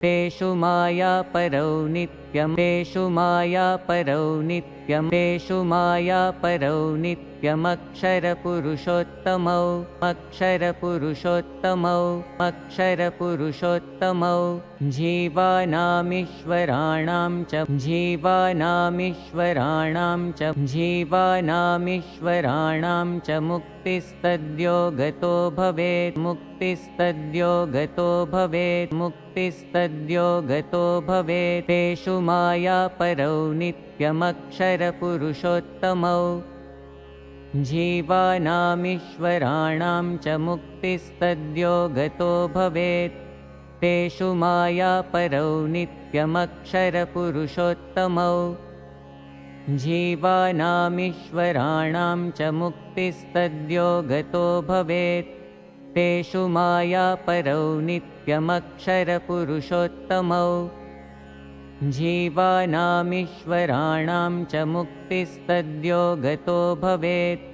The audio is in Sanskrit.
तेषु मायापरौ नित्यं तेषु मायापरौ नित्यं तेषु मायापरौ नित्यमक्षरपुरुषोत्तमौ अक्षरपुरुषोत्तमौ अक्षरपुरुषोत्तमौ जीवानामीश्वराणां च जीवानामीश्वराणां च जीवानामीश्वराणां च मुक्तिस्तद्यो गतो भवेत् मुक्तिस्तद्यो गतो भवेत् मुक्तिस्तद्यो गतो भवेत् तेषु मायापरौ नित्यमक्षरपुरुषोत्तमौ जीवानामीश्वराणां च मुक्तिस्तद्यो गतो भवेत् तेषु मायापरौ नित्यमक्षरपुरुषोत्तमौ जीवानामीश्वराणां च मुक्तिस्तद्यो गतो भवेत् तेषु मायापरौ नित्यमक्षरपुरुषोत्तमौ जीवानामीश्वराणां च मुक्तिस्तद्यो गतो भवेत्